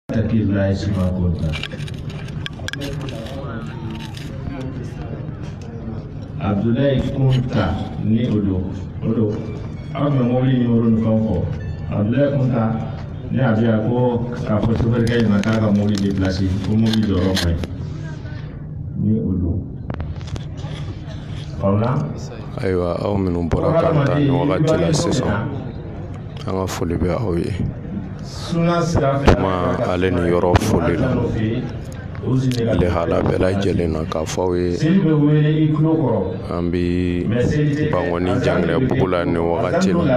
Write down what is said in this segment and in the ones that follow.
Takirla isma kota. Abdoulaye Kunta ni odo àwọn mobili ni odo nǹkan ko Abdoulaye Kunta ni abia ko ka fo so berga ni maka ka mobili déplacer ko mobili do ro mai ni odo wala aywa aw minnu bɔra k'an ta ni wagati la sisan an ka foli bɛ aw ye kuma ale ni yɔrɔ foli la ale hala bɛɛ lajɛlen na k'a fɔ aw ye an bɛ Bangoni Janginɛ bugu la ni wagati la an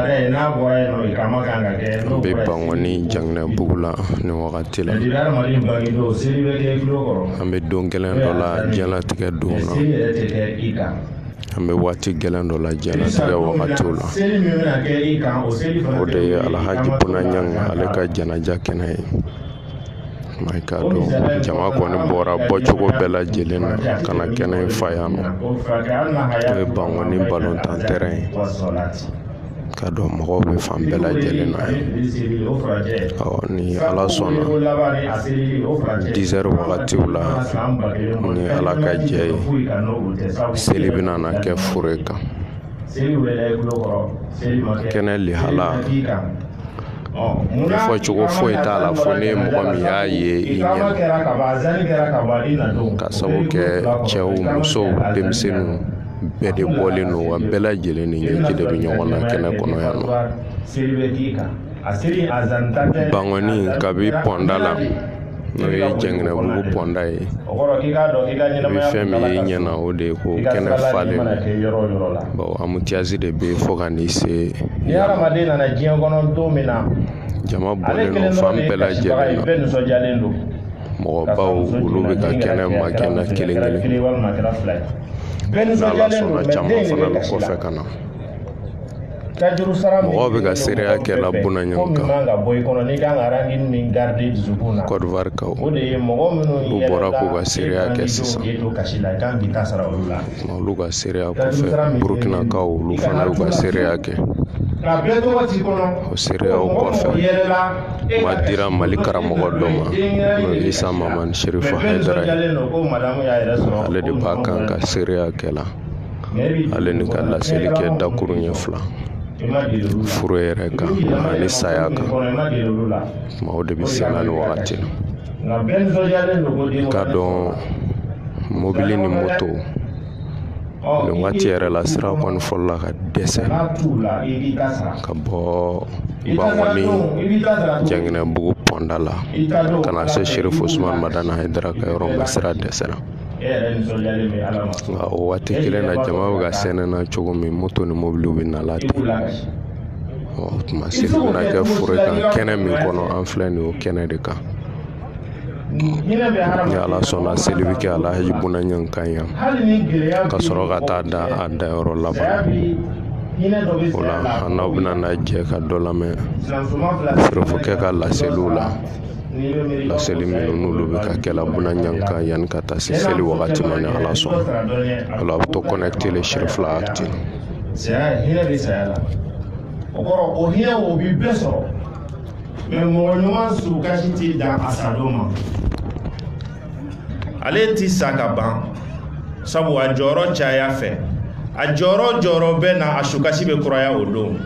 bɛ Bangoni Janginɛ bugu la ni wagati la an bɛ don gɛlɛn dɔ la diɲɛlatigɛ don na an bɛ waati gɛlɛn dɔ la diɲɛlatigɛ wagatiw la o de ye Alhaji Bunaɲang ale ka janaja kɛnɛ ye ma i k'a dɔn jama kɔni bɔra bɔcogo bɛɛ lajɛlen na ka na kɛnɛ in fa yan nɔ o ye Bangoni balontan terrain ye k'a dɔn mɔgɔw bɛ fan bɛɛ lajɛlen na ni Ala sɔnna 10 heures wagatiw la ni Ala ka jɛ ye seli bɛna na kɛ fure kan kɛnɛ lihala fɔ cogo foyi t'a la fo ne mɔgɔ min y'a ye i ɲɛna ka sabu kɛ cɛw musow denmisɛnninw bɛɛ de bɔlen don wa bɛɛ lajɛlen ni ɲɛji de bɛ ɲɔgɔn na kɛnɛ kɔnɔ yan nɔ Bangoni kabi pɔnda la n'o ye Janginɛ bugu pɔnda ye i bɛ fɛn min ye i ɲɛna o de ye ko kɛnɛ falen bon amutiyazi de bɛ fo ka n'i se jama bɔlen don fan bɛɛ lajɛlen na mɔgɔbaw olu bɛ ka kɛnɛ makɛnɛ kelen kelen n'Ala sɔnna caman fana bɛ kɔfɛ ka na mɔgɔw bɛ ka seereya kɛla Bunaɲang kan Côte d'Ivoire kaw olu bɔra k'u ka seereya kɛ sisan olu ka seereya kɔfɛ Burkina kaw olu fana y'u ka seereya kɛ o seereyaw kɔfɛ ma dira Mali karamɔgɔ dɔ ma n'o ye Isa Mamani Sherifa Haidara ye ale de b'a kan ka seereya kɛla ale ni ka laseli kɛ dakuru ɲɛ 2 furu yɛrɛ kan ani saya kan maaw de bɛ senna ni wagati la k'a dɔn mobili ni moto ni waati yɛrɛ la sira kɔni fɔlɔ ka dɛsɛ ka bɔ Bangoni Janginɛ bugu pɔnda la ka na se Sherifu Usumani Madani Haidara ka yɔrɔ ma sira dɛsɛra nka o waati kelen na jama bɛ ka sɛnɛ na cogo min moto ni mobiliw bɛ nala ten o tuma seli bɛna kɛ fure kan kɛnɛ min kɔnɔ an filɛ nin o kɛnɛ de kan ni Ala sɔnna seli bɛ kɛ Alhaji Bunaɲang kan yan ka sɔrɔ ka taa da a dayɔrɔ laban o la an n'aw bɛna na jɛ ka dɔ lamɛn sirifokɛ ka laseliw la laseli minnu n'olu bɛ ka kɛla Bunaɲang kan yanni ka taa se seli wagati ma ni Ala sɔnna o la a bɛ to connecter les Sheriff la acte o hinɛ o bi bɛɛ sɔrɔ mais mɔgɔ ɲuman surukasi tɛ dan a sadon ma ale ti sa ka ban sabu a jɔyɔrɔ caya fɛ a jɔyɔrɔ bɛɛ na a sukasi bɛ kuraya o don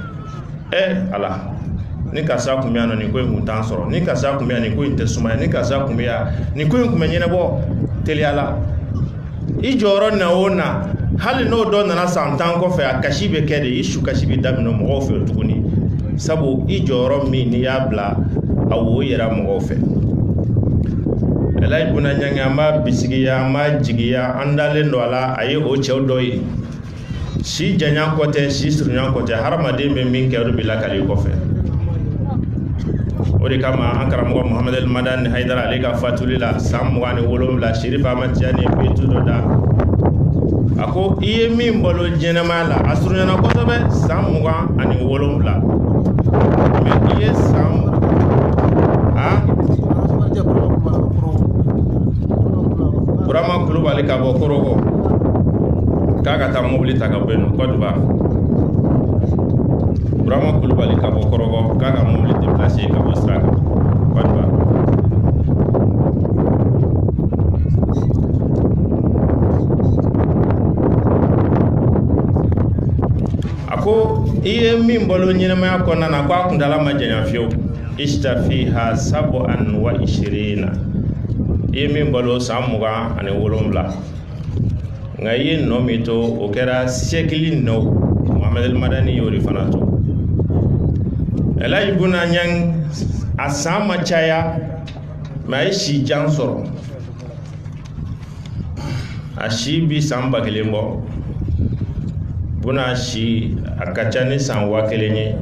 Ala ni karisa kun bɛ yan nɔ nin ko in kun t'an sɔrɔ ni karisa kun bɛ yan nin ko in tɛ sumaya ni karisa kun bɛ yan nin ko in kun bɛ ɲɛnabɔ teliya la i jɔyɔrɔ na o na hali n'o dɔ nana san 10 kɔfɛ a kasi bɛ kɛ de i su kasi bɛ daminɛ mɔgɔw fɛ tuguni sabu i jɔyɔrɔ min n'i y'a bila a wo yɛrɛ mɔgɔw fɛ Alhaji Bunaɲang an b'a bisigiya an b'a jigiya an dalen don a la a ye o cɛw dɔ ye si janya kɔ tɛ si surunya kɔ tɛ hadamaden bɛ min kɛ o de bɛ lakali kɔfɛ o de kama an karamɔgɔ Muhamadu Madani Haidara ale ka fatuli la san 27 Sherifa Ahmad Tijani ye beyitu dɔ da a ko i ye min balo jɛnɛmaya la a surunyana kosɛbɛ san 27 mais i ye san Burama Kulubali ka bɔ Koroko k'a ka taa mobili ta ka bɔ yen Côte d'Ivoire Burama Kulubali ka bɔ Koroko k'a ka mobili déplacer ka bɔ sira kan Côte d'Ivoire iye min balo ɲɛnamaya kɔnɔna na ko a kuntala ma janya fiyewu ishtafiha 27 iye min balo san 27 nka i ye nɔ min to o kɛra siècle nɔ Muhammed al-Madani y'o de fana to Elayi Buna Ñang a san ma caya mais a ye si jan sɔrɔ a si bi san 1000 bɔ Buna si a ka ca ni san 1000 ye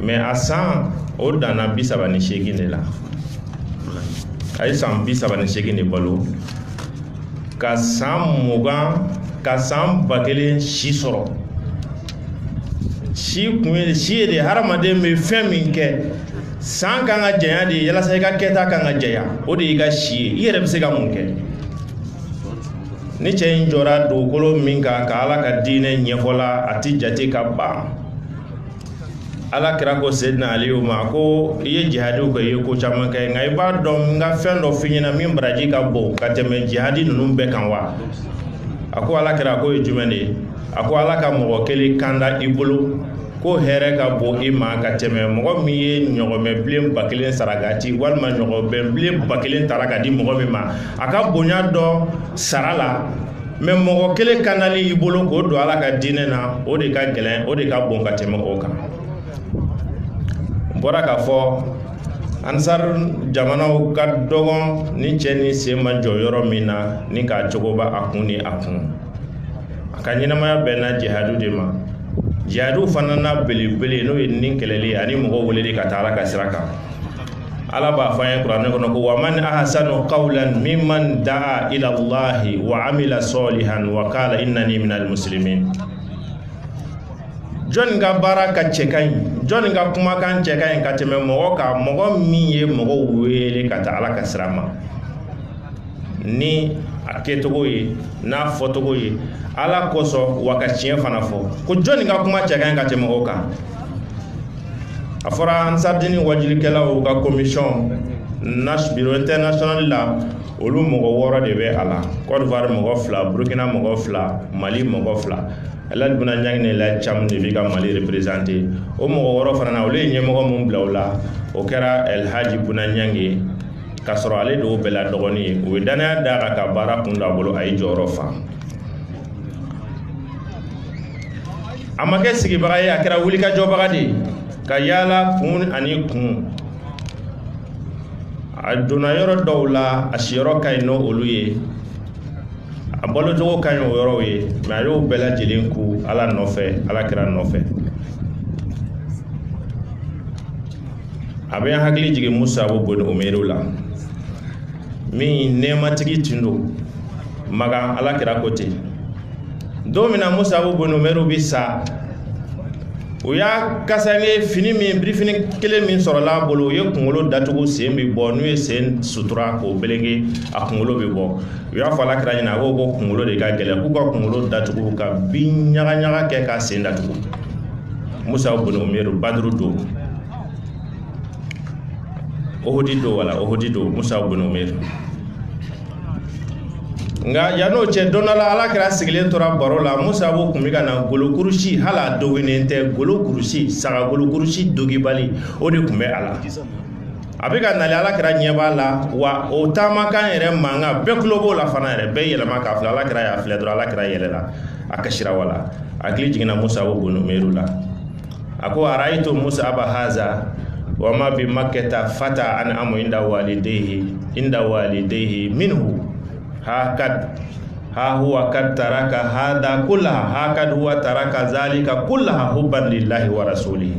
mais a san o danna 38 de la a ye san 38 de balo ka san 20 ka san 1000 si sɔrɔ si kun ye si ye de hadamaden bɛ fɛn min kɛ san kan ka janya de yalasa i ka kɛta kan ka janya o de y'i ka si ye i yɛrɛ bɛ se ka mun kɛ ni cɛ in jɔra dugukolo min kan ka Ala ka diinɛ ɲɛfɔla a ti jate ka ban Ala kira ko Seydina Aliyu ma ko i ye jihadiw kɛ i ye ko caman kɛ nka i b'a dɔn n ka fɛn dɔ f'i ɲɛna min baraji ka bon ka tɛmɛ jihadi ninnu bɛɛ kan wa a ko Ala kira ko ye jumɛn de ye a ko Ala ka mɔgɔ kelen kanda i bolo ko hɛrɛ ka bon i ma ka tɛmɛ mɔgɔ min ye ɲɔgɔmɛ bilen 1000 sarakati walima ɲɔgɔmɛ bilen 1000 tara ka di mɔgɔ min ma a ka bonya dɔ sara la mais mɔgɔ kelen kandali i bolo k'o don Ala ka diinɛ na o de ka gɛlɛn o de ka bon ka tɛmɛ o kan bɔra k'a fɔ Ansar jamanaw ka dɔgɔn ni cɛ ni sen ma jɔ yɔrɔ min na ni k'a cogoba a kun ni a kun a ka ɲɛnamaya bɛɛ na jihadu de ma jihadu fana na belebele n'o ye nin kɛlɛli ani mɔgɔ weleli ka taa Ala ka sira kan Ala b'a fɔ an ye Kuranɛ kɔnɔ ko wa man ahsanu qawlan mimman da'a ila Allahi wa amila salihan wa qala innani minal muslimin jɔnni ka baara ka cɛ ka ɲi jɔnni ka kumakan cɛ ka ɲi ka tɛmɛ mɔgɔ kan mɔgɔ min ye mɔgɔ wele ka taa Ala ka sira ma ni a kɛcogo ye n'a fɔcogo ye Ala kosɔn wa ka tiɲɛ fana fɔ ko jɔnni ka kuma cɛ ka ɲi ka tɛmɛ o kan a fɔra Ansardini wajilikɛlaw ka commission bureau international la olu mɔgɔ 6 de bɛ a la Côte d'Ivoire mɔgɔ 2 Burkina mɔgɔ 2 Mali mɔgɔ 2 Elayi Buna Ñang ne la cam de bi ka Mali représenter o mɔgɔ 6 fana na olu ye ɲɛmɔgɔ mun bila o la o kɛra El Hadji Buna Ñang ye ka sɔrɔ ale de o bɛɛ la dɔgɔnin ye o ye danaya d'a kan ka baara kun da bolo a ye jɔyɔrɔ fa a ma kɛ sigibaga ye a kɛra wulikajɔbaga de ye ka yaala kun ani kun a donna yɔrɔ dɔw la a siyɔrɔ ka ɲi n'o olu ye a balocogo ka ɲi o yɔrɔw ye mais a y'o bɛɛ lajɛlen ku Ala nɔfɛ Ala kira nɔfɛ a bɛ hakili jigin Musabu Bun Umayru la min nɛɛmatigi tun don maga Ala kira ko ten don min na Musabu Bun Umayru bi sa o y'a kasange fini min birifini kelen min sɔrɔla a bolo o ye kunkolo datugu sen bi bɔ n'u ye sen sutura k'o belenge a kunkolo bi bɔ u y'a fɔ Ala kira ɲɛna a ko kunkolo de ka gɛlɛn k'u ka kunkolo datugu ka bin ɲaga ɲaga kɛ k'a sen datugu Musabu Bun Umayru Baduru don Ohudi don wala Ohudi don Musabu Bun Umayru nga yan'o cɛ don dɔ la Ala kira sigilen tora baro la Musabu kun bɛ ka na golokurusi hali a dogolen tɛ golokurusi saga golokurusi dogibali o de kun bɛ a la a bɛ ka nali Ala kira ɲɛ b'a la wa o taamakan yɛrɛ mankan bɛɛ tulo b'o la fana yɛrɛ bɛɛ yɛlɛma k'a filɛ Ala kira y'a filɛ dɔrɔn Ala kira yɛlɛla a kasira wala a hakili jiginna Musabu Bun Umayru la a ko araytu Musaba haza wa ma bi makkata fata an amu inda walidayhi minhu ha huwa kad taraka hada kullaha hakad huwa taraka zalika kullaha hubban lillahi wa rasulihi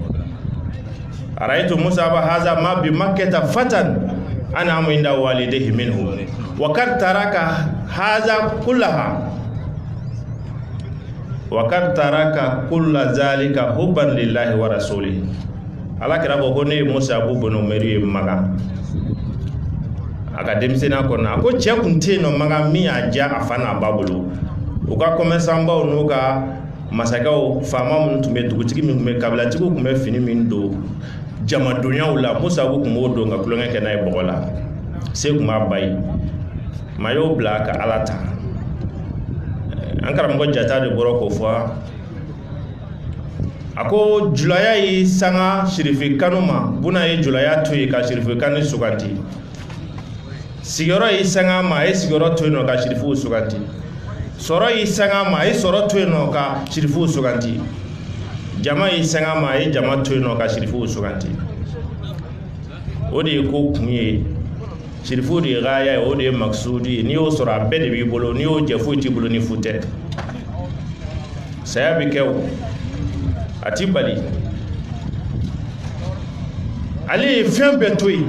araytu Musaba haza ma bi makkata fatan an amu inda walidayhi minhu wa kad taraka haza kullaha wa kad taraka kulla zalika hubban lillahi wa rasulihi Ala kira ko ne Musabu Bun Umayru ye maga a ka denmisɛnninya kɔnɔ a ko cɛ kun tɛ yen nɔ maga min y'a diya a fa n'a ba bolo u ka commerçantbaw n'u ka masakɛw faama minnu tun bɛ dugutigi min tun bɛ kabilatigiw tun bɛ fini min don jamadonyaw la Musabu kun b'o don ka tulonkɛ kɛ n'a ye bɔgɔ la se kun b'a ba ye maa y'o bila ka Ala ta an karamɔgɔ Jata de bɔra k'o fɔ ako julaya yi sanga shirifi kanuma buna ye julaya to yi ka shirifi kanu suganti sigoro yi sanga ma ye sigoro to no ka shirifu suganti soro yi sanga ma ye soro to no ka shirifu suganti jama yi sanga ma ye jama to no ka shirifu suganti o de ko kunye shirifu de gaya o de maksudi ni o soro abbe de bi bolo ni o jefu ti bolo ni fute saya bi kew atibali ali fem betoy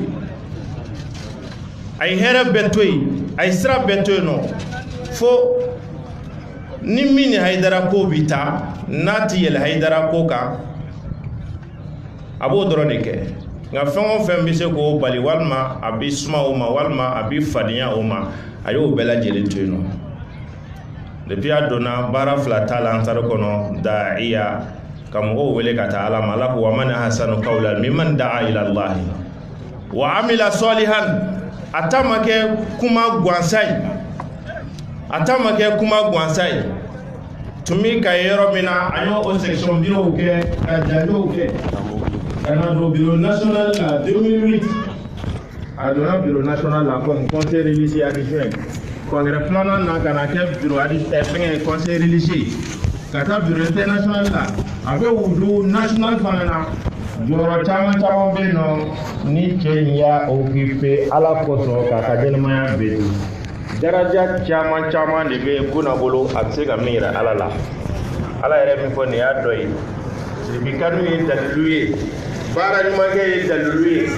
ay hera betoy ay sra betoy no fo ni mini haydara ko bita nati yel haydara ko ka abo drone ke nga fengo fem bi se ko bali walma abi suma o ma walma abi fadinya o ma ayo bela jeli toyno depuis adona bara flata lantar kono da'iya kamugo wele kata ala malaku wa man ahsanu qawlan mimman da'a ila Allah wa amila salihan atamake kuma gwansai tumi ka yero mina ayo o section biro ke ka jalo ke kana do biro national 2008 adona biro national la comme conseil religieux adjoint congrès plana na kana ke biro adjoint conseil religieux kata biro international la abe wudu national fanana joro chama beno ni Kenya occupé ala koso ka kadelmaya bedu daraja chama de be buna bolo absega mira ala la ala yere mi foni ya doyi bi kanu yi daluye bara ni mage yi daluye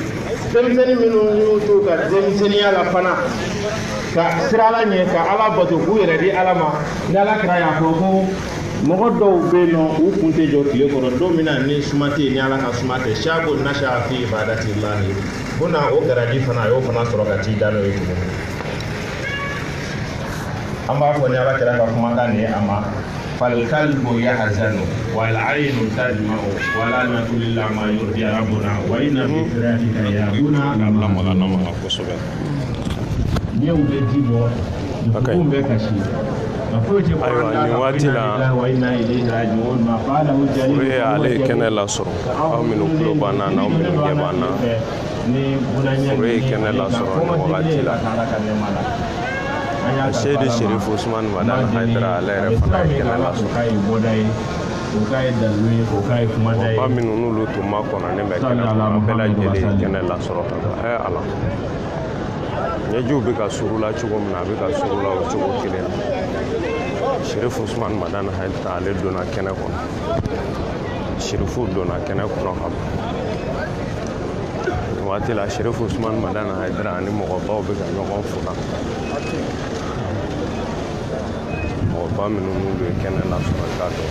temseni minu yuto ka temseni ala fana ka sirala nye ka ala bato ku yere di ala ma ndala kra ya ko mogo dɔw bɛ nɔ u kun tɛ jɔ tile kɔrɔ don min na ni suma tɛ ni ala ka suma tɛ shago nasha fi ibadati llahi buna o garaji fana a y'o fana sɔrɔ ka t'i da n'o ye tuguni an b'a fɔ ni ala kɛra ka kumakan nin ye a ma falkalbu yahzanu wal aynu tadma'u wala naqulu illa ma yurdi rabbuna wa inna fi firaqika ya buna la kosɛbɛ ni u bɛ ji bɔ kun bɛ kasi ayiwa nin waati la o ye ale kɛnɛ lasɔrɔ aw minnu tulo banna n'aw minnu ɲɛ banna o ye kɛnɛ lasɔrɔ nin wagati la Seydi Sherifu Usman Madani Haidara ale yɛrɛ fana ye kɛnɛ lasɔrɔ mɔgɔba minnu n'olu tun ma kɔnɔ ne bɛ kɛnɛ kɔnɔ bɛɛ lajɛlen ye kɛnɛ lasɔrɔ ka ban ala ɲɛjiw bɛ ka suru la cogo min na a bɛ ka suru la o cogo kelen na Sherifu Usman Madani Haidara ale donna kɛnɛ kɔnɔ Sherifu donna kɛnɛ kɔnɔ ka ban nin waati la Sherifu Usman Madani Haidara ani mɔgɔbaw bɛ ka ɲɔgɔn fura mɔgɔba minnu n'olu ye kɛnɛ lasɔrɔ k'a dɔn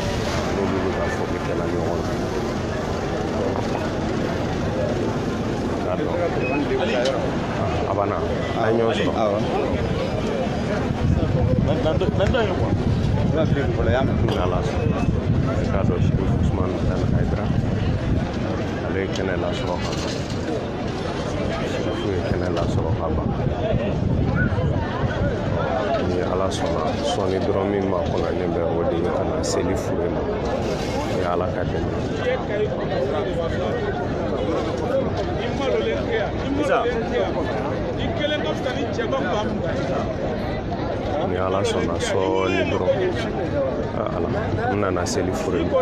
n'olu bɛ ka foli kɛla ɲɔgɔn na k'a dɔn a banna a ye ɲɔgɔn sɔrɔ k'a dɔn Sherifu Usman Madani Haidara ale ye kɛnɛ lasɔrɔ ka ban Sherifu ye kɛnɛ lasɔrɔ ka ban ni ala sɔnna sɔnni dɔrɔn min ma kɔnɔ ne bɛ o de ye ka na seli fure ma ni ala ka dɛmɛ ni ala sɔnna sɔɔni dɔrɔn ala n nana seli fure ma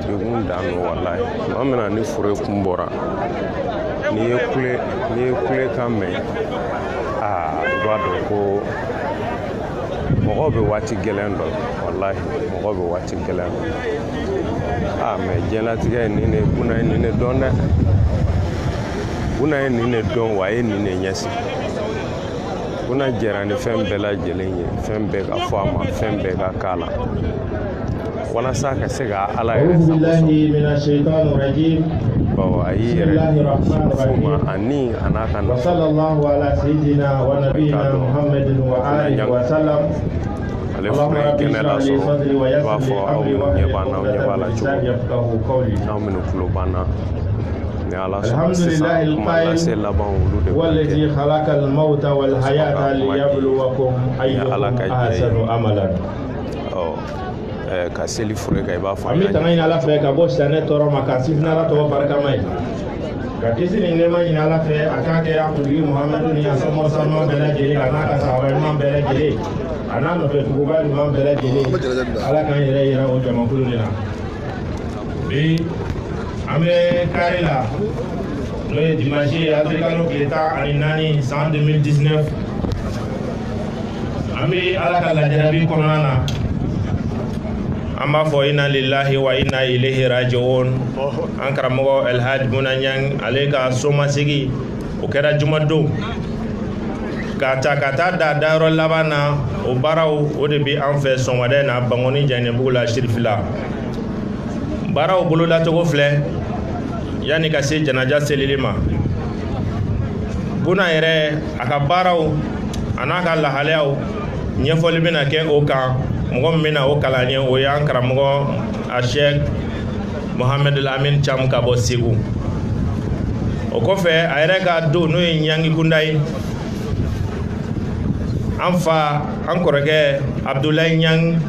degun dan no walayi tuma min na ni fure kun bɔra n'i ye kule kan mɛn i b'a dɔn ko mɔgɔw bɛ waati gɛlɛn dɔ walayi mɔgɔw bɛ waati gɛlɛn dɔ mɛ diɲɛlatigɛ ye nin de buna ye nin de dɔn dɛ buna ye nin de dɔn wa a ye nin de ɲɛsigi buna jɛra ni fɛn bɛɛ lajɛlen ye fɛn bɛɛ ka fɔ a ma fɛn bɛɛ ka k'a la walasa ka se ka ala yɛrɛ sago bawo a y'i yɛrɛ fo ma ani a n'a ka na ale fana ye kɛnɛ lasɔrɔ i b'a fɔ aw minnu ɲɛ b'an na aw ɲɛ b'a la cogo n'aw minnu tulo b'an na ni ala sɔnna sisan kuma lase laban olu de b'a kɛ ni ala ka jɛ ye ka seli fure ka iba fa ami tanga ina la fe ka bo sane toro makasi na la to baraka mai ka kisi ni ne mai ina la fe akake ya kuli Muhammadu ni asamo sama bela jeli kana ka sawa imam bela jeli ana no fe kuba imam bela jeli ala kan yere yera o jama kulu ni na bi ame karila le dimanche africano kileta ani nani en 2019 ami ala ka lajarabi konana amba fo inna lillahi wa inna ilaihi raji'un an karamogo El Hadj Munanyang alega soma sigi o kera jumado kata da daro labana o baraw o de bi an fe sonwade na bangoni jane bugula shirfila baraw bulula togo fle yani ka se janaja selilima buna yere aka baraw anaka lahalew nyefoli bina ke o kan mɔgɔ min bɛna o kalan ye o y'an karamɔgɔ a Sheikh Mohamed Lamin Cham ka bɔ Segu o kɔfɛ a yɛrɛ ka don n'o ye Ɲangi Kunda ye an fa an kɔrɔkɛ Abdoulaye Ɲang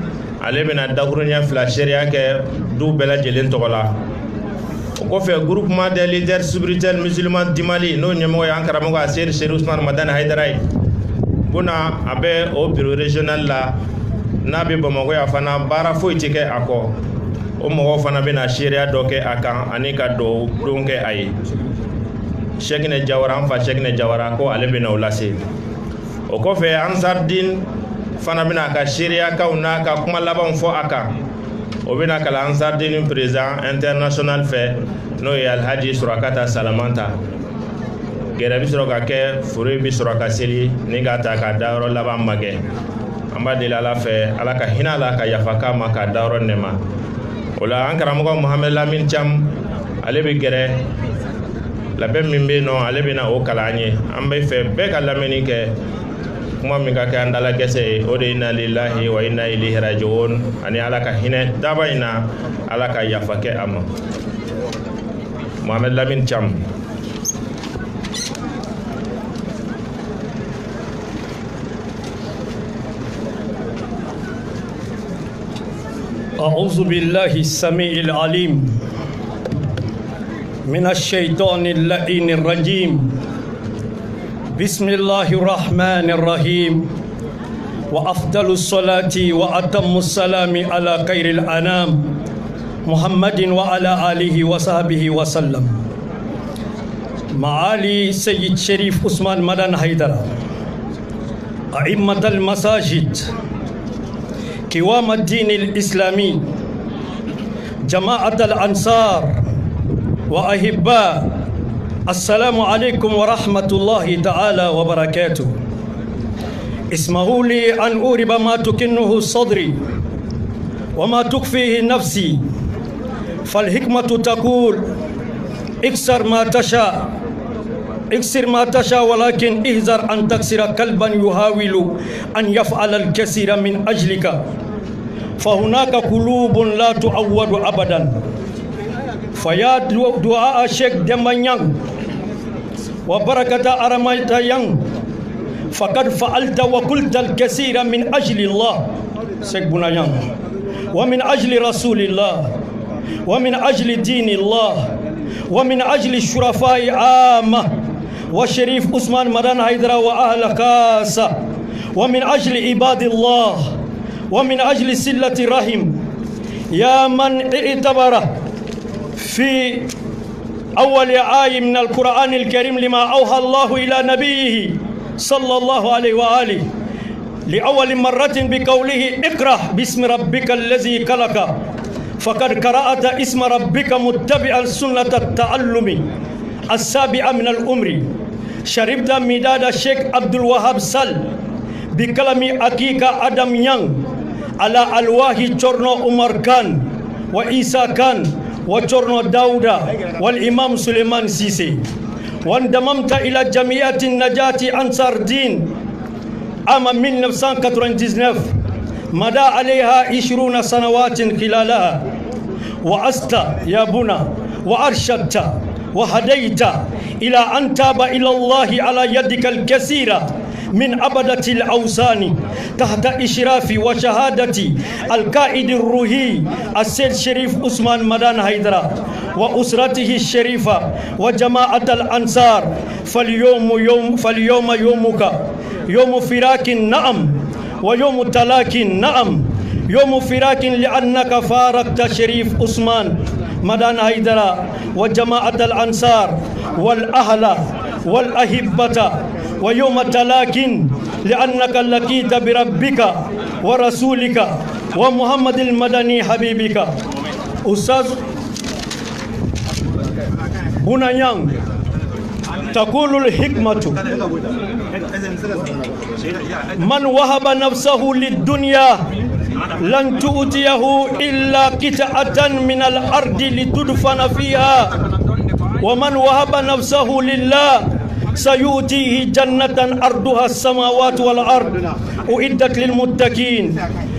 ale bɛna dakuruɲɛ 2 sariya kɛ du bɛɛ lajɛlen tɔgɔ la o kɔfɛ groupement des leaders spirituels musulmans du Mali n'o ɲɛmɔgɔ ye an karamɔgɔ a Seydi Cheikh Ousmane Madani Haidara ye buna a bɛ o bureau régional la n'a bɛ Bamakɔ yan fana baara foyi tɛ kɛ a kɔ o mɔgɔw fana bɛna seereya dɔ kɛ a kan ani ka don kɛ a ye Cheikhine Jawara an fa Cheikhine Jawara ko ale bɛna o lase o kɔfɛ Ansardine fana bɛna ka seereyakaw n'a ka kuma labanw fɔ a kan o bɛna kalan Ansardine président international fɛ n'o ye Alhaji Surakata Salamanta gɛrɛ bɛ sɔrɔ ka kɛ foro bɛ sɔrɔ ka seli ni ka ta ka dayɔrɔ laban ma kɛ an b'a deli ala fɛ ala ka hinɛ la ka yafa k'a ma ka dayɔrɔ nɛma o la an karamɔgɔ Mohamed Lamin Cham ale bɛ gɛrɛ labɛn min bɛ yen nɔ ale bɛna o kalan an ye an bɛ fɛ bɛɛ ka lamɛnni kɛ kuma min ka kɛ an dala gɛsɛ ye o de ye inna lillahi wa inna ilaihi raji'un ani ala ka hinɛ daba in na ala ka yafa kɛ a ma Mohamed Lamin Cham. أعوذ بالله السميع العليم من الشيطان اللعين الرجيم بسم الله الرحمن الرحيم وأفضل الصلاة وأتم السلام على خير الأنام محمد وعلى آله وصحبه وسلم معالي سيد شريف عثمان مدن حيدر أئمة المساجد قوام الدين الإسلامي جماعة الأنصار وأحباء السلام عليكم ورحمة الله تعالى وبركاته اسمحوا لي أن أورب ما تكنه صدري وما تخفيه نفسي فالحكمة تقول اكسر ما تشاء ولكن احذر أن تكسر قلبا يحاول أن يفعل الكثير من أجلك فهناك قلوب لا تعود أبدا فيا دعاء الشيخ دمانيان وبركة أرميتيان فقد فعلت وقلت الكثير من أجل الله شيخ بنيان ومن أجل رسول الله ومن أجل دين الله ومن أجل الشرفاء عامة وشريف عثمان مدن حيدر وأهل كاسة ومن أجل عباد الله ومن أجل صلة الرحم يا من اعتبر في أول آية من القرآن الكريم لما أوحى الله إلى نبيه صلى الله عليه وآله لأول مرة بقوله اقرأ باسم ربك الذي خلق فقد قرأت اسم ربك متبعا سنة التعلم السابعة من الأمر شربت مداد الشيخ عبد الوهاب سل بكلام أكيكا أدم يان على ألواح جورنو عمر كان وإيسا كان وجورنو داودا والإمام سليمان سيسي وانضممت إلى جمعية النجاة أنصار دين عام 1999 مدى عليها 20 سنوات خلالها وعست يا بنا وأرشدت وهديت إلى أن تاب إلى الله على يدك الكثيرة من أبدة الأوثان تحت إشراف وشهادة القائد الروحي السيد شريف عثمان مدان حيدرا وأسرته الشريفة وجماعة الأنصار فاليوم يومك يوم فراق نعم ويوم تلاك نعم يوم فراق لأنك فارقت شريف عثمان مدان حيدرا وجماعة الأنصار والأهل والأحبة ويوم تلاك لأنك لقيت بربك ورسولك ومحمد المدني حبيبك أستاذ بنيان تقول الحكمة من وهب نفسه للدنيا لن تؤتيه إلا قطعة من الأرض لتدفن فيها ومن وهب نفسه لله سيؤتيه جنة أرضها السماوات والأرض أعدت للمتقين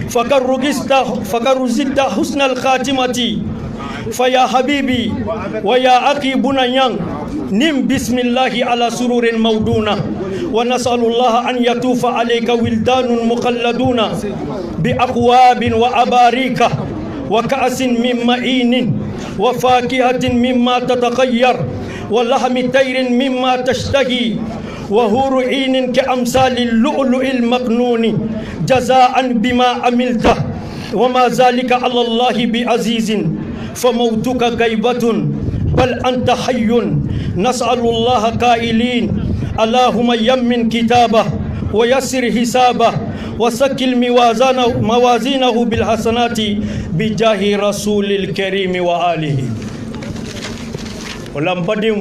فقد رزقت حسن الخاتمة فيا حبيبي ويا أخي بنيان نم بسم الله على سرور مودونة ونسأل الله أن يطوف عليك ولدان مخلدون بأقواب وأباريك وكأس من معين وفاكهة مما تتخير ولحم طير مما تشتهي وحور عين كأمثال اللؤلؤ المكنون جزاء بما عملته وما ذلك على الله بعزيز فموتك غيبة بل أنت حي نسأل الله قائلين اللهم يمن كتابه ويسر حسابه وسكل موازينه بالحسنات بجاه رسول الكريم وآله ولم بدم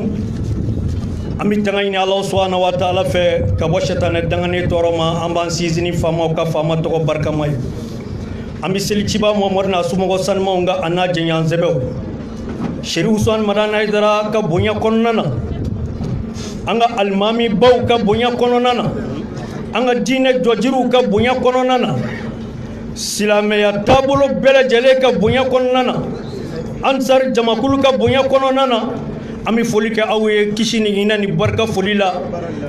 أمي تغيني الله سبحانه وتعالى في كبوشتان الدغني تورما أمبان سيزني فما وكفما تغو بركمي أمي سليتشبا ممرنا سمو سنمونغا أنا جنيان زبو شريف عثمان مدان حيدرا كبونيا كوننا anga almami baw ka bonya kononana anga dine jojiru ka bonya kononana silame ya tabulo bele jele ka bonya kononana ansar jamakulu ka bonya kononana ami folike awe kishini ina ni barka folila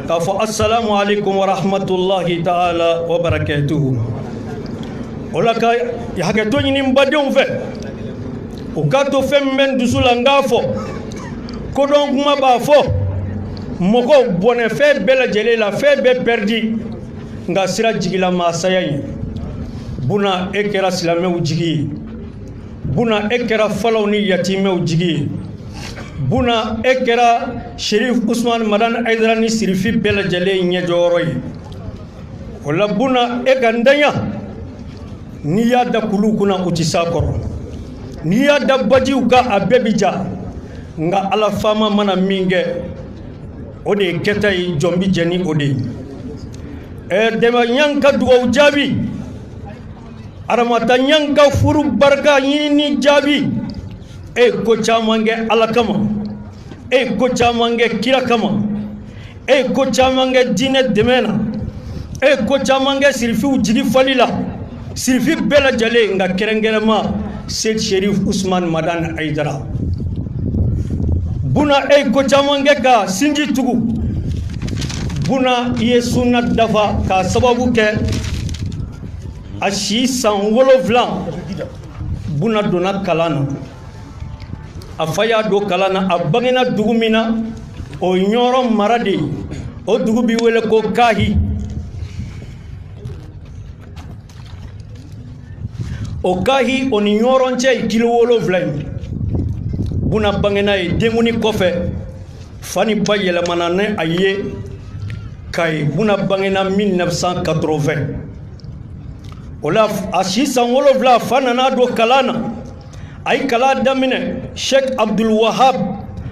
ka fa assalamu alaikum wa rahmatullahi ta'ala wa barakatuh olaka ya hakato ni mbade on fe ukato femmen dusula ngafo kodon kuma ba fo moko bone fe bela jele la fe be perdi nga sira jigila masaya yi buna ekera silame ujigi buna ekera falawni yatime ujigi buna ekera Shérif Ousmane Madane Aidara ni sirifi bela jele nye joro yi wala buna ekandanya ni yada kulu kuna utisakoro ni yada baji uka abebija nga ala fama mana minge ode ketay jombi jeni ode dema nyanka duwa jabi aramata nyanka furu barka yini jabi ko chamange alakama ko chamange kirakama ko chamange dine demena ko chamange sirfi ujigi falila sirfi bela jale nga kerengerema Seyd Shérif Ousmane Madane Aidara buna ko chamange ka sinji tugu buna yesuna dafa ka sababu ke ashi san wolovlan buna dona kalana afaya do kalana abangena dugumina o nyoro marade o dugu bi wele ko kahi o kahi on nyoro nche kilo wolovlan buna bangena e demuni kofe fani bayela manane aye kay buna bangena 1980 olaf asisa wolovla fanana do kalana ay kala damine Sheikh Abdul Wahab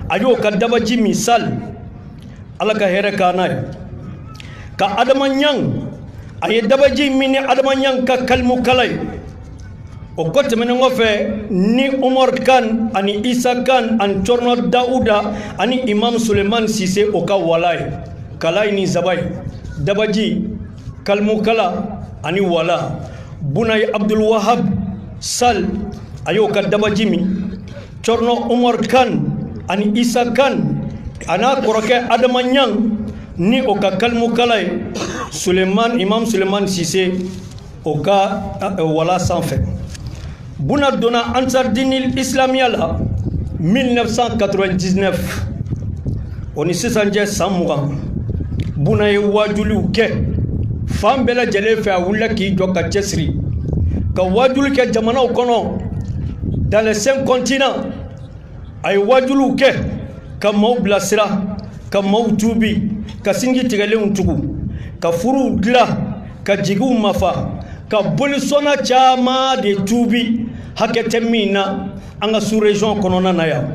ayo kadabaji misal alaka here kana ka adamanyang ay dabaji mini adamanyang ka kalmu kalay o kote mene ngofe ni Umar Khan ani Isa Khan an Chorno Dauda ani Imam Suleiman Sise oka walay kalay ni zabay dabaji kalmu kala ani wala bunay Abdul Wahab sal ayo ka dabaji mi Chorno Umar Khan ani Isa Khan ana koroke adamanyang ni oka kalmu kalay Imam Suleiman Cissé au cas wala sanfɛ Buna donna Ansar Dine Islamia la 1999 o ni sisan cɛ san 20 Buna ye wajuliw kɛ fan bɛɛ lajɛlen fɛ a wulila k'i jɔ ka cɛsiri ka wajuli kɛ jamanaw kɔnɔ dans les 5 continents ay wajuliw kɛ ka maaw bilasira ka maaw tuubi ka sinji tigɛlenw tugu ka furuw dilan ka jigiw mafa ka bolisɔnna caman de tuubi hakɛ tɛ min na an ka sous-région kɔnɔna na yan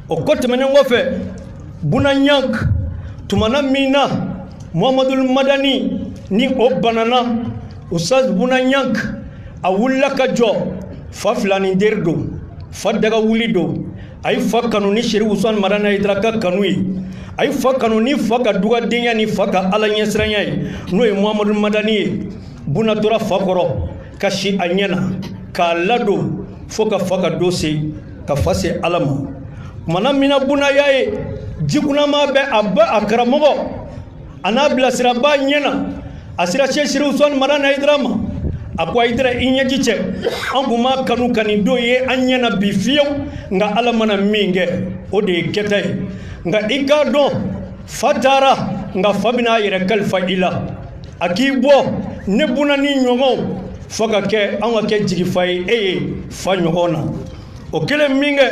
o ko tɛmɛnen kɔfɛ Buna Yank tumana min na Muhammadul Madani ni o banana Ustaz Buna Yank a wulila ka jɔ fa filani deri don fa daga wuli don a yi fa kanu ni Sherif Usman Madani Haidara ka kanu ye a yi fa kanu ni fa ka dugadenya ni fa ka ala ɲɛsiranya ye n'o ye Muhammadul Madani ye Buna tora fa kɔrɔ ka si a ɲɛna k'a ladon fo ka fa ka do se ka fa se ala ma kumana mina Buna y'a ye jikunama bɛ a karamɔgɔ a n'a bilasiraba ɲɛna a sera Sherif Usman Madani Haidara ma a ko Haidara i ɲɛji cɛ an kun ma kanu ka nin don ye an ɲɛna bi fiyewu nka ala mana min kɛ o de ye kɛta ye nka i k'a dɔn fa taara nka fa bɛna a yɛrɛ kalifa i la a k'i bɔ ne Buna ni ɲɔgɔnw fo ka kɛ an ka kɛ jigifa ye e ye fa ɲɔgɔn na o kelen min kɛ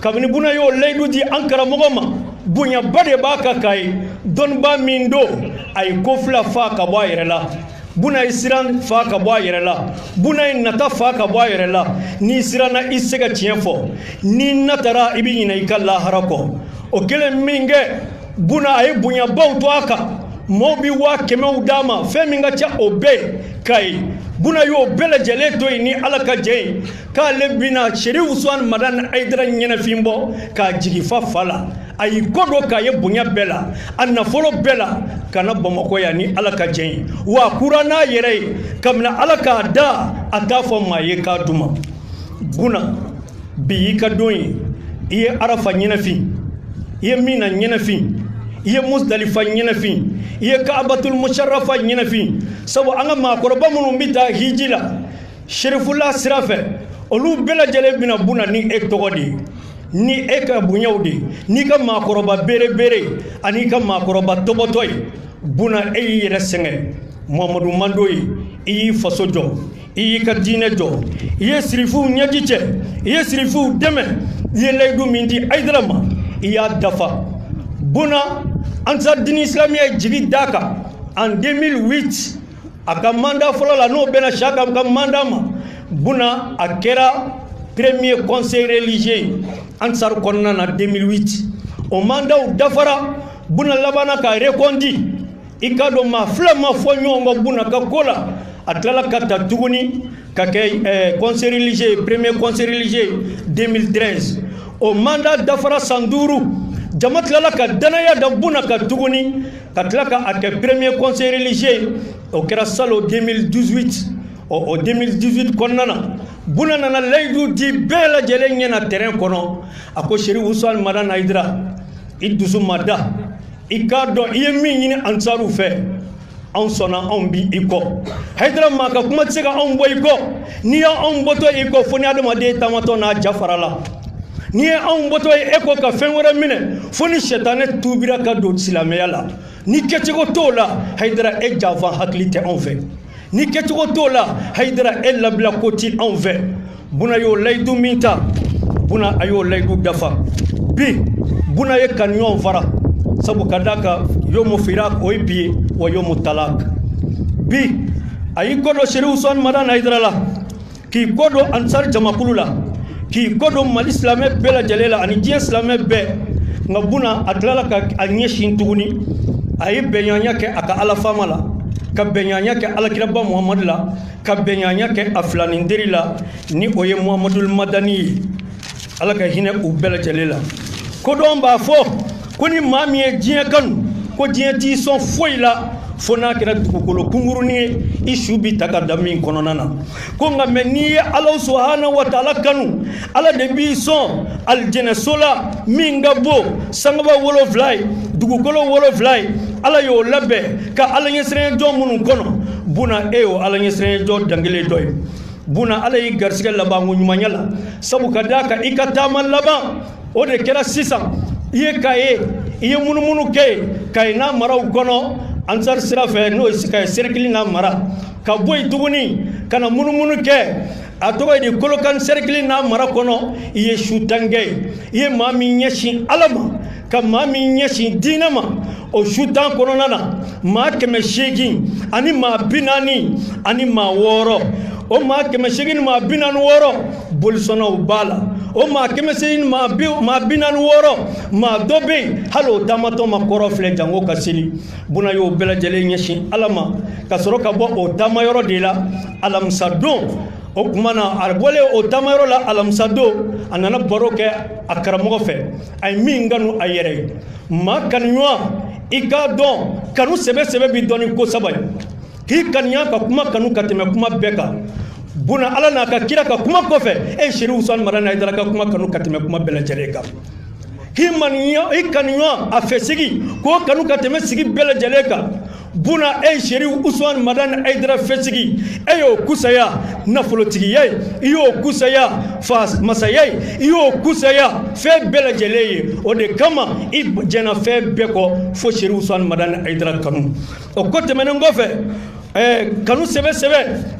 kabini Buna y'o layidu di an karamɔgɔ ma bonyaba de b'a ka k'a ye dɔnniba min don a ye ko fila fa ka bɔ a yɛrɛ la Buna ye siran fa ka bɔ a yɛrɛ la Buna ye nata fa ka bɔ a yɛrɛ la n'i siranna i se ka tiɲɛ fɔ n'i natara i bɛ ɲinɛ i ka lahara kɔ o kelen min kɛ Buna a ye bonyabaw to a kan mɔɔw bɛ 100,000 d'a ma fɛn min ka ca o bɛɛ k'a ye Buna y'o bɛɛ lajɛlen to yen ni ala ka jɛ ye k'ale bɛna Sherif Usman Madani Haidara ɲɛnafin bɔ k'a jigi fa la a y'i ko dɔ k'a ye bonya bɛɛ la a nafolo bɛɛ la ka na Bamakɔ yan ni ala ka jɛ ye wa a kura n'a yɛrɛ ye kabini ala k'a da a t'a fɔ maa ye k'a d'u ma Buna bi y'i ka don ye i ye Arafa ɲɛnafin i ye Mina ɲɛnafin i ye Musdalifa ɲɛnafin i ye Ka'batul Musharrafa ɲɛnafin sabu an ka maakɔrɔba minnu bɛ taa hiji la Sherifula sira fɛ olu bɛɛ lajɛlen bɛna Buna ni e tɔgɔ de ye ni e ka bonyaw de n'i ka maakɔrɔba berebere ani ka maakɔrɔba tɔbɔtɔ ye Buna e y'i yɛrɛ sɛgɛn Muhamadu Mando ye i y'i faso jɔ i y'i ka diinɛ jɔ i ye sirifuw ɲɛji cɛ i ye sirifuw dɛmɛ i ye layidu min di Haidara ma i y'a dafa Buna Ansar Dine Islamia ye jigi d'a kan en 2008 a ka mandat fɔlɔ la n'o bɛnna Saka ka mandat ma Buna a kɛra premier conseil religieux Ansar kɔnɔna na 2008 o mandat dafara Buna labana ka rekondi i ka dɔn maa fila ma fɔ ɲɔgɔn kɔ Buna ka ko la a tilala ka ta tuguni ka kɛ conseil religieux premier conseil religieux 2013 o mandat dafara san 5 jama tilala ka danaya da Buna ka tuguni ka tila ka a kɛ premier conseil religieux o kɛra salo 2018 o 2018 kɔnɔna na Buna nana layidu di bɛɛ lajɛlen ɲɛna terrain kɔnɔ a ko Sherif Usman Madani Haidara i dusu ma da i k'a dɔn i ye min ɲini Ansaru fɛ anw sɔnna anw bi i kɔ Haidara maa ka kuma tɛ se ka anw bɔ i kɔ n'i y'anw bɔtɔ i kɔ fo ni adamaden taamatɔ n'a ja fara la n'i ye anw bɔtɔ ye e kɔ ka fɛn wɛrɛ minɛ fo ni sɛtanɛ tuubira ka don silamɛya la ni kɛcogo t'o la Haidara e janfan hakili tɛ anw fɛ ni kɛcogo t'o la Haidara e labila ko ti anw fɛ Buna y'o layidu min ta Buna a y'o layidu dafa bi Buna ye kanuɲɔgɔnw fara sabu ka d'a kan yomu firak o ye bi ye wa yomu talak bi a y'i kɔ don Sherif Usman Madani Haidara la k'i kɔ don Ansar jamakulu la k'i kɔ don Mali silamɛ bɛɛ lajɛlen la ani diɲɛ silamɛ bɛɛ nka Buna a tilala ka a ɲɛsin tuguni a ye bɛnɲanya kɛ a ka alafaama la ka bɛnɲanya kɛ alakiraba Muhamadu la ka bɛnɲanya kɛ a filaninderi la ni o ye Muhammadul Madani ye ala ka hinɛ u bɛɛ lajɛlen la ko dɔn b'a fɔ ko ni maa min ye diɲɛ kanu ko diɲɛ t'i sɔn foyi la fo n'a kɛra dugukolo kungurunin ye i su bi ta ka da min kɔnɔna na ko nka mɛ n'i ye Ala subahanahu wa taala kanu Ala de b'i sɔn alijɛnɛso la min ka bon sangaba 7 ye dugukolo 7 ye Ala y'o labɛn ka Ala ɲɛsiranɲɛjɔ minnu kɔnɔ buna e y'o Ala ɲɛsiranɲɛjɔ dangelen dɔ ye buna Ala y'i garisɛgɛ laban ko ɲumanya la sabu ka d'a kan i ka taama laban o de kɛra sisan i ye Kaye i ye munumunu kɛ yen Kaye n'a maraw kɔnɔ Ansar sira fɛ n'o ye Kaye cercle n'a mara ka bɔ yen tuguni ka na munumunu kɛ a tɔgɔ ye di Kolokani cercle n'a mara kɔnɔ i ye sutankɛ ye i ye maa min ɲɛsin Ala ma ka maa min ɲɛsin diinɛ ma o sutan kɔnɔna na maa 800 ani maa 40 ani maa 6 o maa 800 ni maa 46 bolisɔnnaw b'a la o maa 800 ni maa 46 maa dɔ bɛ yen hali o taamatɔ ma kɔrɔ filɛ jango ka seli buna y'o bɛɛ lajɛlen ɲɛsin Ala ma ka sɔrɔ ka bɔ o taamayɔrɔ de la alamisa don o kuma na a bɔlen o taamayɔrɔ la alamisa don a nana baro kɛ a karamɔgɔ fɛ a ye min kanu a yɛrɛ ye maa kanuɲɔgɔn i k'a dɔn kanu sɛbɛ bi dɔn ni ko saba ye k'i kanuya ka kuma kanu ka tɛmɛ kuma bɛɛ kan buna Ala n'a ka kira ka kuma kɔfɛ e Sɛrifu Usmani Madani Hayidara ka kuma kanu ka tɛmɛ kuma bɛɛ lajɛlen kan i kanuya a fɛsigi k'o kanu ka tɛmɛ sigi bɛɛ lajɛlen kan buna e Sɛrifu Usmani Madani Hayidara fɛsigi e y'o kusaya nafolotigiya ye i y'o kusaya masaya ye i y'o kusaya fɛn bɛɛ lajɛlen ye o de kama i jɛna fɛn bɛɛ kɔ fo Sɛrifu Usmani Madani Hayidara kanu o ko tɛmɛnen kɔfɛ kanu sɛbɛ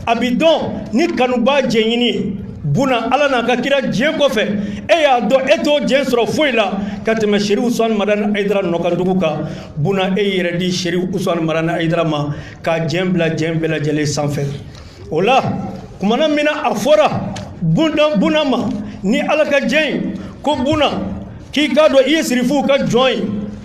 a bi dɔn ni kanuba jɛɲini ye buna Ala n'a ka kira diɲɛ kɔfɛ e y'a dɔn e t'o diɲɛ sɔrɔ foyi la ka tɛmɛ Sɛrifu Usmani Madani Hayidara nɔkandugu kan buna e yɛrɛ di Sɛrifu Usmani Madani Hayidara ma ka diɲɛ bila diɲɛ bɛɛ lajɛlen sanfɛ o la kumana min na a fɔra buna ma ni Ala ka diɲɛ ye ko buna k'i k'a dɔn i ye Sɛrifuw ka jɔn ye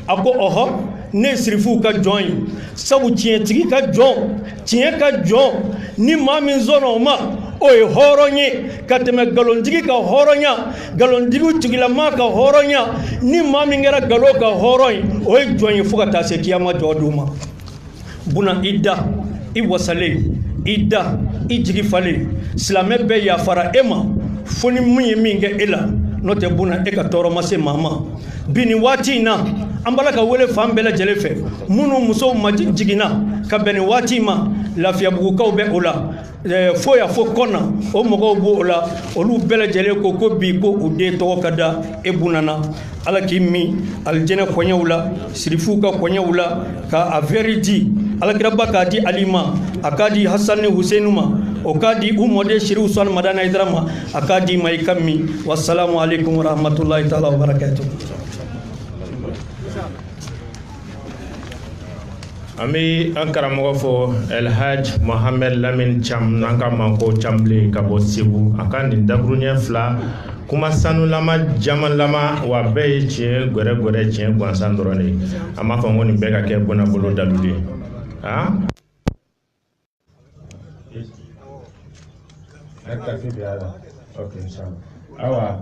a ko ɔhɔ ne Sɛrifuw ka jɔn ye sabu tiɲɛtigi ka jɔn tiɲɛ ka jɔn ni maa min sɔnna o ma o ye hɔrɔn ye ka tɛmɛ nkalonitigi ka hɔrɔnya nkalontigiw tigilama ka hɔrɔnya ni maa min kɛra nkalon ka hɔrɔn ye o ye jɔn ye fo ka taa se kiyama jɔ don ma buna i da i wasalen i da i jigi falen silamɛ bɛɛ yafara e ma fo ni mun ye min kɛ e la n'o tɛ buna e ka tɔɔrɔ ma se maa ma bi nin waati in na an bala ka wele fan bɛɛ lajɛlen fɛ minnu musow ma jiginna ka bɛn nin waati ma lafiyabugukaw bɛ o la fo ya fo kɔnna o mɔgɔw b'o la olu bɛɛ lajɛlen ko bi ko u den tɔgɔ ka da e bunana Ala k'i min alijɛnɛ kɔɲɛw la Sɛrifuw ka kɔɲɛw la ka a vɛri di Alakiraba k'a di Ali ma a k'a di Hasani ni Huseni ma o k'a di u mɔden Sɛrifu Usmani Madani Hayidara ma a k'a di ma i ka min wassalamu alaikum warahmatullahi taala wabarakatuh. Ami an karamɔgɔ fɔ Elhaj Mohamed Lamin Cham n'an ka manko Chamble ka bɔ Segu a ka nin dakuruɲɛ 2 kuma sanulama jamalama wa bɛɛ ye tiɲɛ gwɛrɛ tiɲɛ gansan dɔrɔn de a m'a fɔ ko nin bɛɛ ka kɛ bɔnna bolo daluli ye awa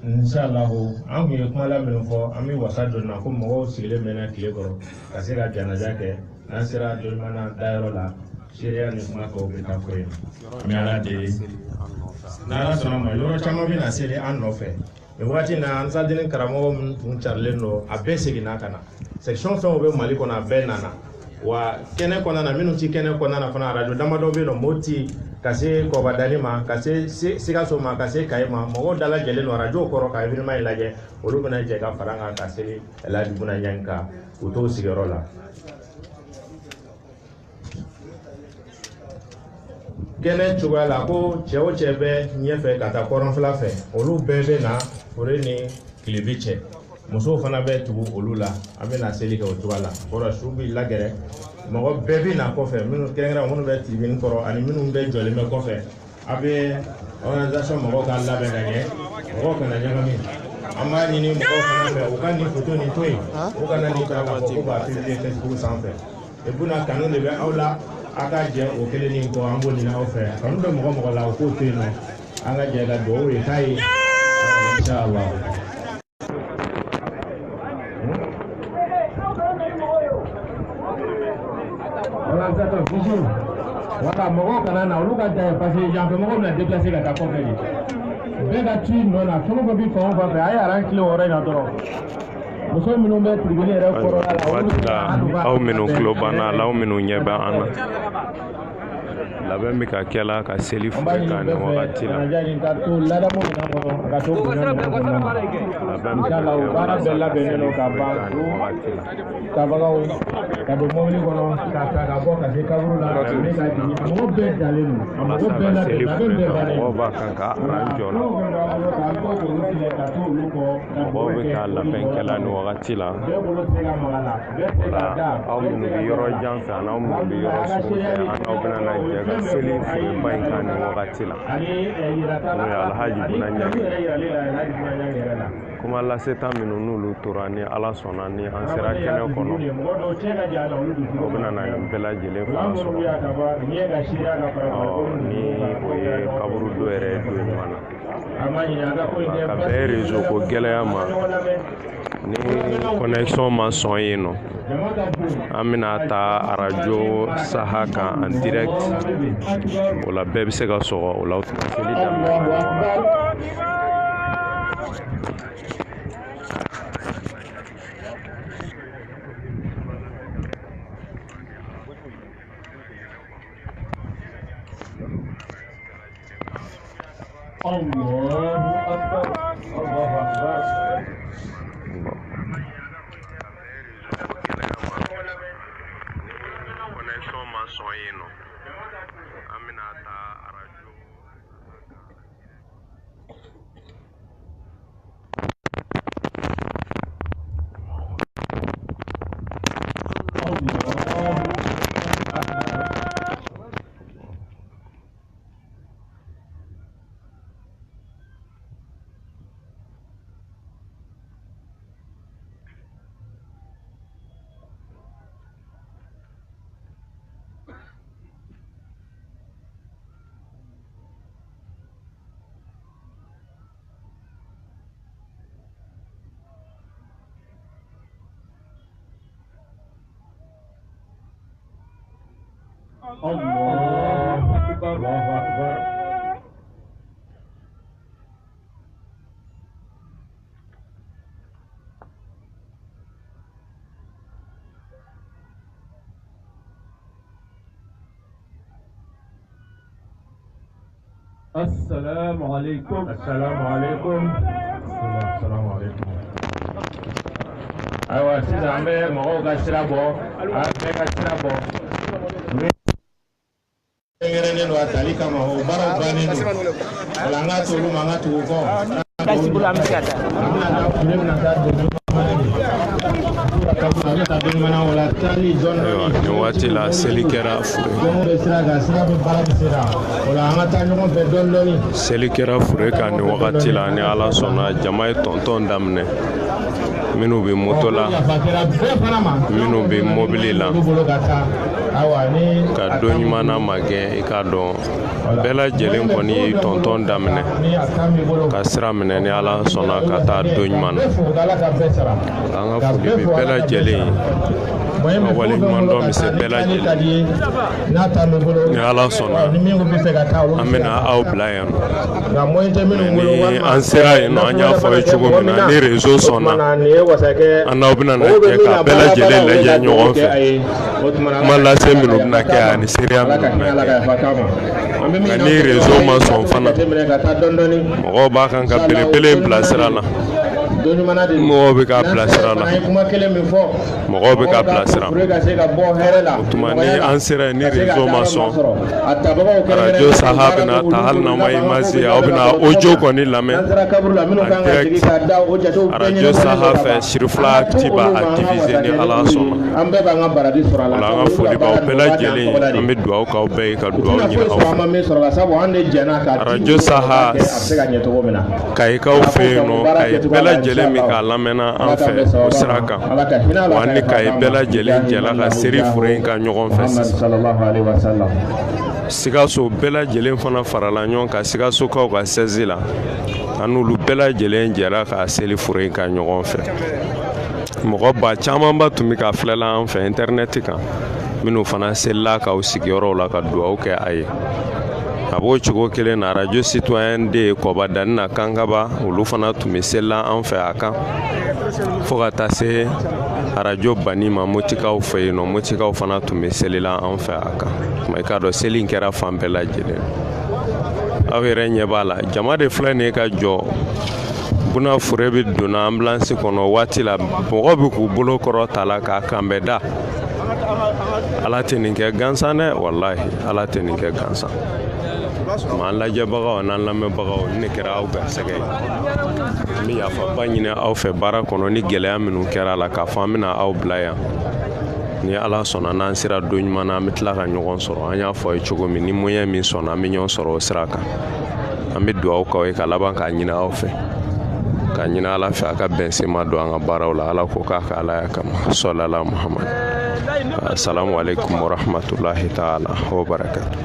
inshallah an kun ye kuma la min fɔ an bɛ wasa dɔ na ko mɔgɔw sigilen bɛ na tile kɔrɔ ka se ka janaja kɛ n'an sera dɔlimana dayɔrɔ la seereya ni kuma kɛw bɛ taa fɔ yen an bɛ Ala deli n'Ala sɔnna ma yɔrɔ caman bɛ na seli an nɔfɛ nin waati na an sadini karamɔgɔ minnu tun carilen don a bɛɛ seginna ka na section fɛn o bɛ Mali kɔnɔ a bɛɛ nana wa kɛnɛ kɔnɔna na minnu ti kɛnɛ kɔnɔna na fana radio damadɔ bɛ yen nɔ Moti ka se Kɔbadani ma ka se Sikaso ma ka se Kaye ma mɔgɔw dalajɛlen don radio kɔrɔ ka événement in lajɛ olu bɛna jɛ ka fara an kan ka seli Elhaji Buna Ɲangi kan u t'o sigiyɔrɔ la kɛnɛ cogoya la ko cɛ o cɛ bɛ ɲɛfɛ ka taa kɔrɔnfɛla fɛ olu bɛɛ bɛ na fure ni kilebi cɛ musow fana bɛ tugu olu la an bɛ na seli kɛ o cogoya la kɔrɔ su bɛ lagɛrɛ mɔgɔ bɛɛ bɛ na kɔfɛ minnu kɛrɛnkɛrɛn minnu bɛ tribune kɔrɔ ani minnu bɛ jɔlen bɛ kɔfɛ a bɛ organisation mɔgɔw ka labɛn ka ɲɛ mɔgɔw kana ɲagami an b'a ɲini mɔgɔw fana fɛ u ka nin photo nin to yen u kana nin ta k'a fɔ ko b'a publier Facebook sanfɛ et buna kanu de bɛ aw la a ka jɛ o kelen nin kɔ an b'o ɲini aw fɛ kanu bɛ mɔgɔ la o k'o to yen nɔ an ka jɛ ka dugawu ye k'a ye inshallah. Organisateur toujours. Voilà, mɔgɔw kana na olu ka da parce que yan fɛ mɔgɔw bɛna déplacer ka taa kɔfɛ de. Bɛɛ ka tu nɔ na fɛn o fɛn bi fan o fan fɛ a ye aran tile o yɔrɔ in na dɔrɔn. Muso minnu bɛ tribune yɛrɛ kɔrɔla la olu bɛ aw minnu tulo banna la aw minnu ɲɛ bɛ an na labɛn bɛ ka kɛ la ka seli fure kan nin wagati la labɛn bɛ ka kɛ tabagaw ka don mobili kɔnɔ ka ta ka bɔ ka se kaburu la ka jigin mɔgɔw bɛɛ dalen don a mɔgɔw bɛɛ labɛn labɛn bɛɛ bannen mɔgɔw b'a kan ka aran jɔ la mɔgɔw bɛ ka labɛn kɛla nin wagati la aw minnu bɛ yɔrɔ jan fɛ ani aw minnu bɛ yɔrɔ sugu fɛ an n'aw bɛna na jɛ ka seli fureba in kan nin wagati la n'o ye Alhaji Bunaɲangi kuma laseta minnu n'olu tora ni Ala sɔnna ni an sera kɛnɛ kɔnɔ o bɛna na nin bɛɛ lajɛlen fara sɔrɔ ni o ye kaburu dɔ yɛrɛ ye don ɲuman na ka bɛɛ réseau ko gɛlɛya ma ni connexion ma sɔn yen nɔ an bɛna taa arajo Saha kan en direct o la bɛɛ bɛ se ka sɔgɔ o la seli daminɛ connexion ma sɔn yen nɔ an bɛna taa arajo السلام عليكم السلام عليكم السلام عليكم أيوة سيدي عمي مغو كاشرابو عمي كاشرابو ngene ndo atali kama ho bara bani ndo wala ngatu lu mangatu ko kasi bula msikata amna na kule na tatu ni waati la seli kɛra fure kan ni wagati la ni Ala sɔnna jama ye tɔntɔn daminɛ minnu bɛ moto la minnu bɛ mobili la ka don ɲuman na ma gɛn i k'a dɔn bɛɛ lajɛlen kɔni ye tɔntɔn daminɛ ka sira minɛ ni Ala sɔnna ka taa don ɲuman na an ka foli bɛ bɛɛ lajɛlen ka waleɲuman dɔn bɛ se bɛɛ lajɛlen ni Ala sɔnna an bɛna aw bila yan ni an sera yen nɔ an y'a fɔ ye cogo min na ni réseau sɔnna an n'aw bɛna na jɛ ka bɛɛ lajɛlen lajɛ ɲɔgɔn fɛ kuma lase minnu bɛna kɛ ani seereya minnu bɛna kɛ nka ni réseau ma sɔn fana mɔgɔw b'a kan ka belebele bila sira la mɔgɔw bɛ ka bila sira la mɔgɔw bɛ ka bila sira o tuma ni an sera ni réseau ma sɔn arajo Saha bɛna ta hali n'a ma image aw bɛna audio kɔni lamɛn en direct arajo Saha fɛ sirifila acti b'a a diviser ni Ala sɔnna o la an ka foli b'aw bɛɛ lajɛlen an bɛ dugawu k'aw bɛɛ ye ka dugawu ɲini aw fɛ arajo Saha Kayikaw fɛ yen nɔ Kayi bɛɛ lajɛlen min k'a lamɛnna an fɛ o sira kan wa ni Kayi bɛɛ lajɛlen jɛla ka seri fure in kan ɲɔgɔn fɛ Sikaso bɛɛ lajɛlen fana farala ɲɔgɔn kan Sikasokaw ka 16 la an n'olu bɛɛ lajɛlen jɛra ka seli fure in kan ɲɔgɔn fɛ mɔgɔ ba camanba tun bɛ ka filɛla an fɛ internet kan minnu fana selila k'aw sigiyɔrɔw la ka dugawu kɛ a ye. A b'o cogo kelen na radio citoyen de Kɔba Dani na Kankaba olu fana tun bɛ selila an fɛ a kan fo ka taa se radio Bani ma Motikaw fɛ yen nɔ. Motikaw fana tun bɛ selila an fɛ a kan. Mais i k'a dɔn seli in kɛra fan bɛɛ lajɛlen. Aw yɛrɛ ɲɛ b'a la jama de filɛ nin ye ka jɔ Buna Fure bɛ donna ambulance kɔnɔ waati la mɔgɔ bɛ k'u bolo kɔrɔ ta la k'a kanbɛ da. Ala tɛ nin kɛ gansan dɛ wallahi Ala tɛ nin kɛ gansan. Ma an lajɛbagaw n'an lamɛnbagaw ni kɛra aw garisɛgɛ ye. N bɛ yafaba ɲini aw fɛ baara kɔnɔ ni gɛlɛya minnu kɛra a la k'a fɔ an bɛna aw bila yan. Ni Ala sɔnna n'an sera don ɲuman na an bɛ tila ka ɲɔgɔn sɔrɔ. An y'a fɔ a ye cogo min ni moyen min sɔnna an bɛ ɲɔgɔn sɔrɔ o sira kan. An bɛ dugawu k'aw ye ka laban k'a ɲini aw fɛ. Ka ɲini Ala fɛ a ka bɛnsema don an ka baaraw la. Ala ko k'a ka Ala ya kama. Salala Muhammad. Assalamu alaikum wa rahmatullahi ta'ala wa barakatuh.